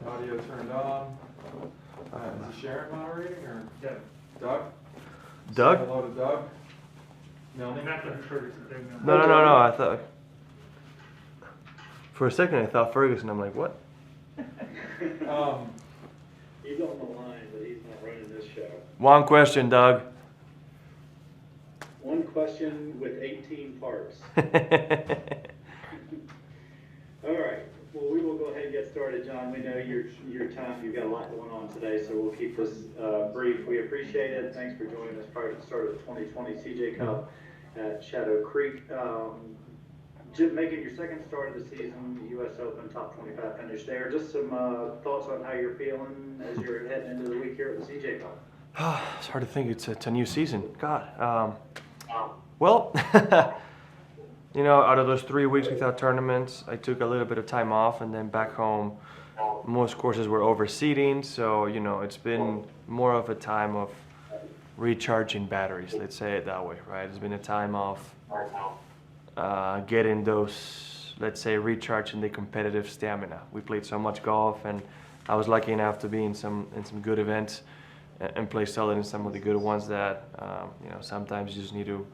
Audio turned on. Is he Sharon moderating or Doug? Doug? Say hello to Doug. Milne? No. I thought for a second I thought Ferguson. I'm like, what? He's on the line, but he's not running this show. One question, Doug. One question with 18 parts. All right. Well, we will go ahead and get started, John. We know your time. You've got a lot going on today, so we'll keep this brief. We appreciate it. Thanks for joining us prior to the start of the 2020 CJ Cup at Shadow Creek. Making your second start of the season, the U.S. Open top 25 finish there. Just some thoughts on how you're feeling as you're heading into the week here at the CJ Cup. It's hard to think it's a new season. God. Well, out of those 3 weeks without tournaments, I took a little bit of time off, and then back home, most courses were overseeding. So, it's been more of a time of recharging batteries, let's say it that way, right? It's been a time of getting those, let's say, recharging the competitive stamina. We played so much golf, and I was lucky enough to be in some good events and play solid in some of the good ones that, sometimes you just need to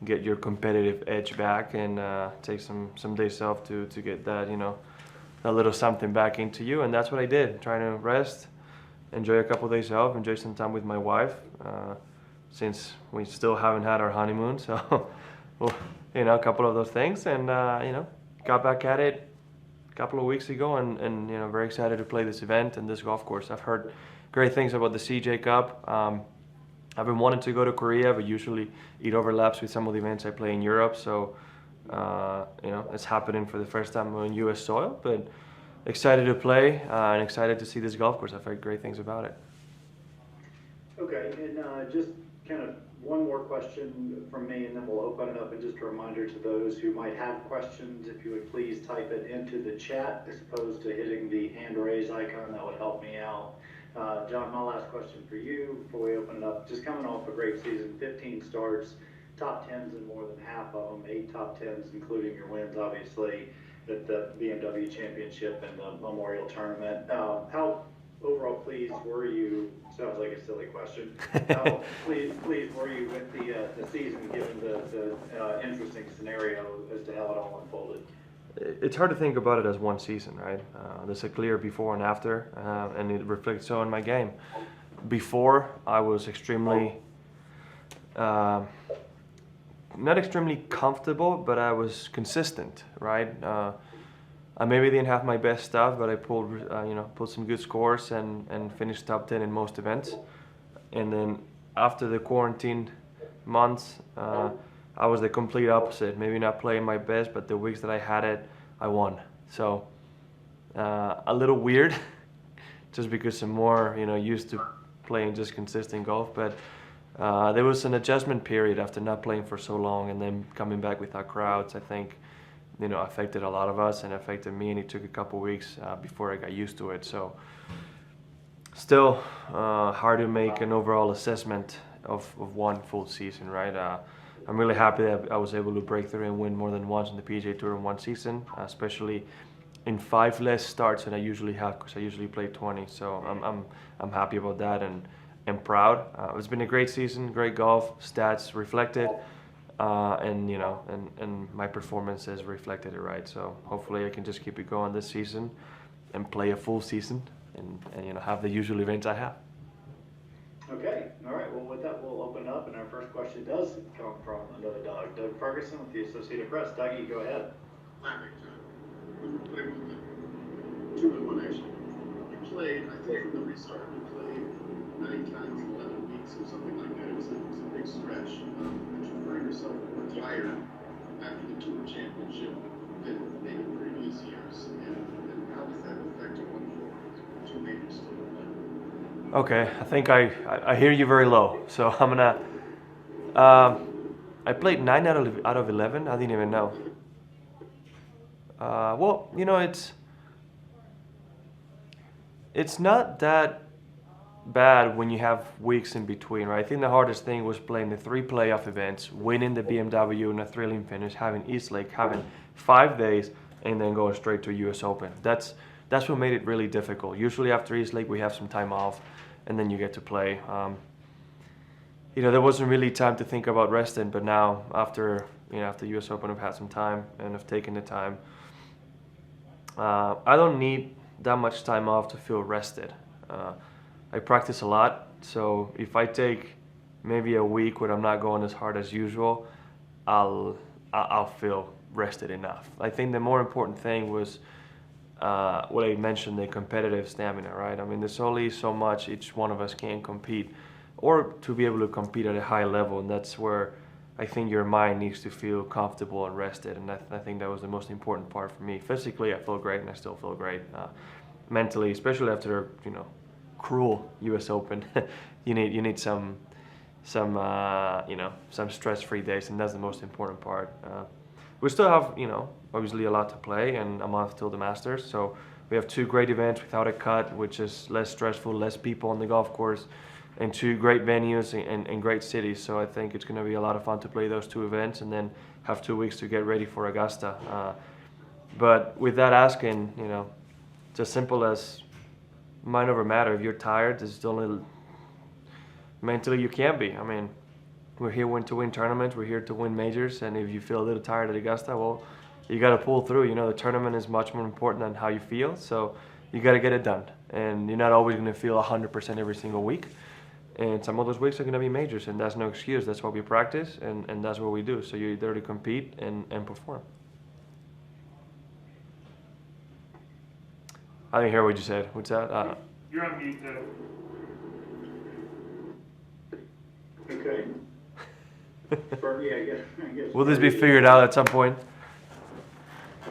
get your competitive edge back and take some days off to get that, a little something back into you. And that's what I did, trying to rest, enjoy a couple of days off, enjoy some time with my wife, since we still haven't had our honeymoon. So, well, a couple of those things, and, got back at it a couple of weeks ago, and very excited to play this event and this golf course. I've heard great things about the CJ Cup. I've been wanting to go to Korea, but usually it overlaps with some of the events I play in Europe. So, it's happening for the first time on U.S. soil. But excited to play and excited to see this golf course. I've heard great things about it. Okay, and just kind of one more question from me, and then we'll open it up. And just a reminder to those who might have questions, if you would please type it into the chat as opposed to hitting the hand raise icon. That would help me out. John, my last question for you before we open it up. Just coming off a great season, 15 starts, top 10s in more than half of them, 8 top 10s, including your wins, obviously, at the BMW Championship and the Memorial Tournament. How overall pleased were you? Sounds like a silly question. How pleased were you with the season, given the interesting scenario as to how it all unfolded? It's hard to think about it as one season, right? There's a clear before and after, and it reflects so in my game. Before, I was extremely, not extremely comfortable, but I was consistent, right? I maybe didn't have my best stuff, but I pulled some good scores and finished top 10 in most events. And then after the quarantine months, I was the complete opposite. Maybe not playing my best, but the weeks that I had it, I won. So a little weird, just because I'm more used to playing just consistent golf. But there was an adjustment period after not playing for so long, and then coming back without crowds. I think affected a lot of us and affected me, and it took a couple weeks before I got used to it. So still hard to make an overall assessment of one full season, right? I'm really happy that I was able to break through and win more than once on the PGA Tour in one season, especially in 5 less starts than I usually have, because I usually play 20. So I'm happy about that and proud. It's been a great season, great golf, stats reflected, and my performance has reflected it, right? So hopefully I can just keep it going this season and play a full season and have the usual events I have. Okay, all right. Well, with that, we'll open it up, and our first question does come from another Doug. Doug Ferguson with the Associated Press. Dougie, go ahead. When we played with the 2-1 actually, you played, I think from the restart, you played 9 times in 11 weeks or something like that. It was a big stretch. Did you find yourself more tired after the Tour Championship than maybe previous years? And how does that affect you going forward? 2 majors still to play. Okay, I think I hear you very low, so I'm gonna. I played 9 out of 11. I didn't even know. Well, it's not that bad when you have weeks in between, right? I think the hardest thing was playing the 3 playoff events, winning the BMW in a thrilling finish, having East Lake, having 5 days, and then going straight to US Open. That's that's what made it really difficult. Usually after East Lake we have some time off, and then you get to play. There wasn't really time to think about resting, but now after after U.S. Open, I've had some time and I've taken the time. I don't need that much time off to feel rested. I practice a lot, so if I take maybe a week where I'm not going as hard as usual, I'll feel rested enough. I think the more important thing was what I mentioned, the competitive stamina, right? I mean, there's only so much each one of us can compete, or to be able to compete at a high level, and that's where I think your mind needs to feel comfortable and rested, and I think that was the most important part for me. Physically, I feel great, and I still feel great. Mentally, especially after cruel U.S. Open, you need some stress-free days, and that's the most important part. We still have obviously a lot to play, and a month till the Masters, so we have 2 great events without a cut, which is less stressful, less people on the golf course, and 2 great venues and great cities. So I think it's going to be a lot of fun to play those 2 events and then have 2 weeks to get ready for Augusta. But with that asking, it's as simple as might never matter. If you're tired, it's only mentally you can be. I mean, we're here to win tournaments, we're here to win majors, and if you feel a little tired at Augusta, well, you got to pull through. The tournament is much more important than how you feel, so you got to get it done. And you're not always going to feel 100% every single week. And some of those weeks are going to be majors, and that's no excuse. That's what we practice, and that's what we do. So you're there to compete and perform. I didn't hear what you said. What's that? You're on mute, Okay. Yeah, I guess. Will this be figured out at some point?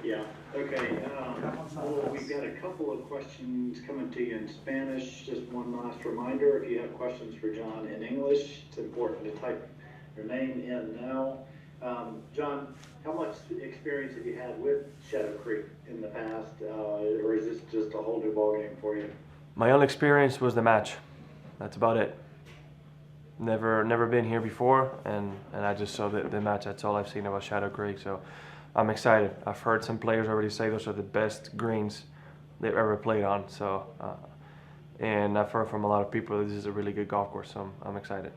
Yeah, okay. Well, we've got a couple of questions coming to you in Spanish. Just one last reminder, if you have questions for Jon in English, it's important to type your name in now. Jon, how much experience have you had with Shadow Creek in the past, or is this just a whole new ballgame for you? My only experience was the match. That's about it. Never been here before, and I just saw the match. That's all I've seen about Shadow Creek, so I'm excited. I've heard some players already say those are the best greens they've ever played on, so and I've heard from a lot of people that this is a really good golf course, so I'm excited.